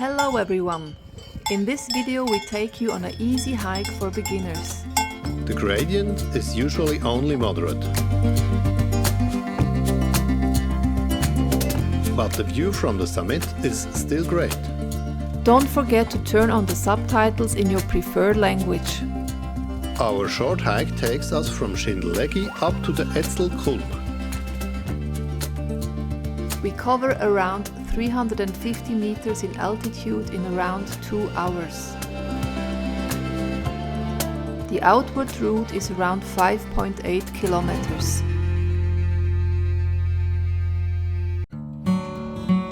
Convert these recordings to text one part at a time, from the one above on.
Hello everyone! In this video we take you on an easy hike for beginners. The gradient is usually only moderate. But the view from the summit is still great. Don't forget to turn on the subtitles in your preferred language. Our short hike takes us from Schindellegi up to the Etzel Kulm. We cover around 350 meters in altitude in around 2 hours. The outward route is around 5.8 kilometers.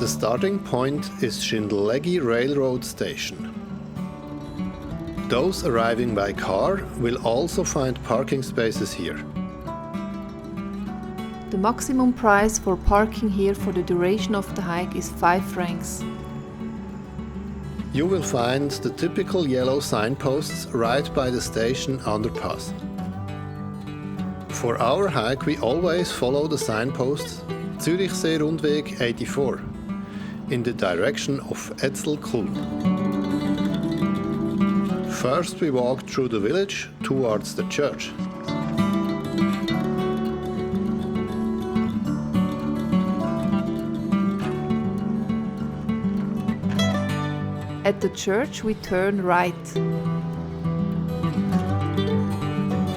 The starting point is Schindellegi railroad station. Those arriving by car will also find parking spaces here. The maximum price for parking here for the duration of the hike is 5 francs. You will find the typical yellow signposts right by the station underpass. For our hike we always follow the signposts Zürich Rundweg 84 in the direction of Etzel Kulm. First we walk through the village towards the church. At the church we turn right.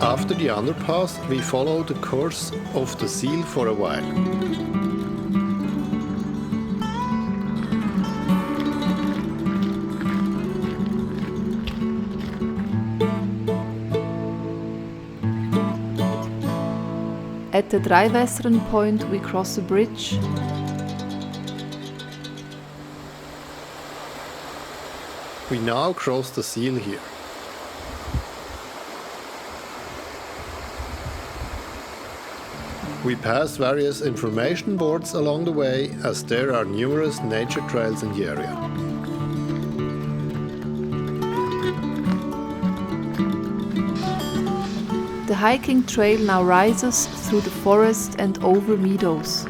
After the underpass we follow the course of the Sihl for a while. At the Dreiwässeren point we cross a bridge. We now cross the Sihl here. We pass various information boards along the way as there are numerous nature trails in the area. The hiking trail now rises through the forest and over meadows.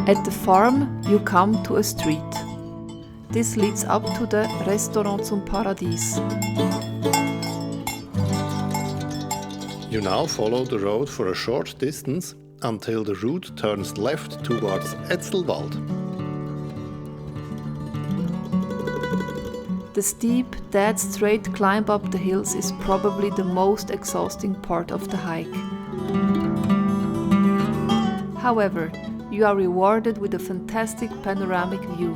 At the farm you come to a street. This leads up to the Restaurant zum Paradies. You now follow the road for a short distance until the route turns left towards Etzelwald. The steep, dead straight climb up the hills is probably the most exhausting part of the hike. However, you are rewarded with a fantastic panoramic view.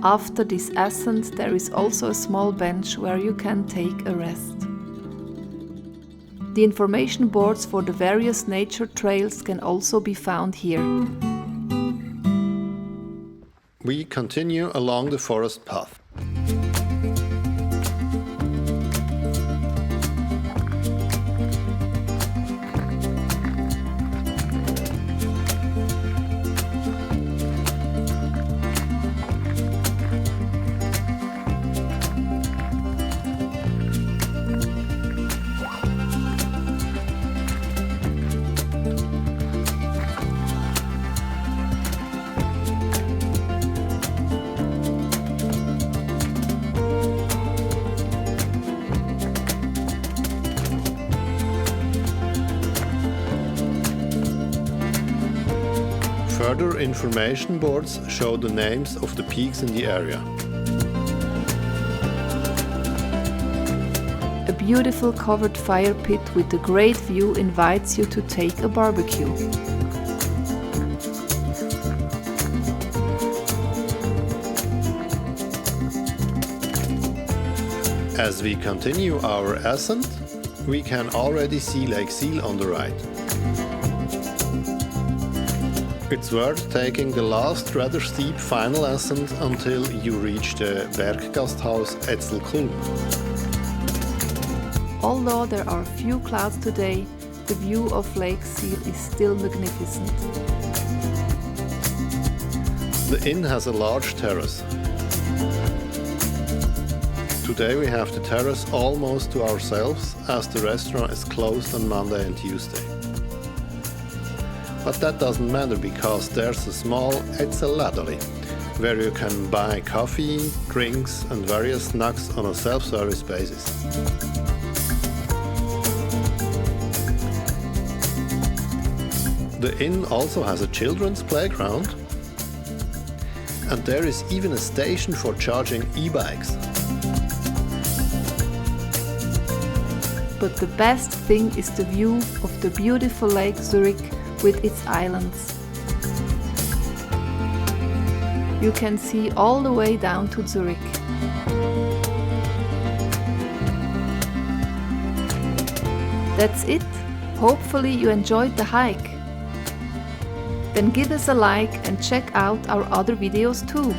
After this ascent, there is also a small bench where you can take a rest. The information boards for the various nature trails can also be found here. We continue along the forest path. Further information boards show the names of the peaks in the area. A beautiful covered fire pit with a great view invites you to take a barbecue. As we continue our ascent, we can already see Lake Sihl on the right. It's worth taking the last rather steep final ascent until you reach the Berggasthaus Etzel Kulm. Although there are few clouds today, the view of Lake Sihl is still magnificent. The inn has a large terrace. Today we have the terrace almost to ourselves as the restaurant is closed on Monday and Tuesday. But that doesn't matter because there's a small Etzelwald where you can buy coffee, drinks and various snacks on a self-service basis. The inn also has a children's playground, and there is even a station for charging e-bikes. But the best thing is the view of the beautiful Lake Zurich with its islands. You can see all the way down to Zurich. That's it. Hopefully you enjoyed the hike. Then give us a like and check out our other videos too.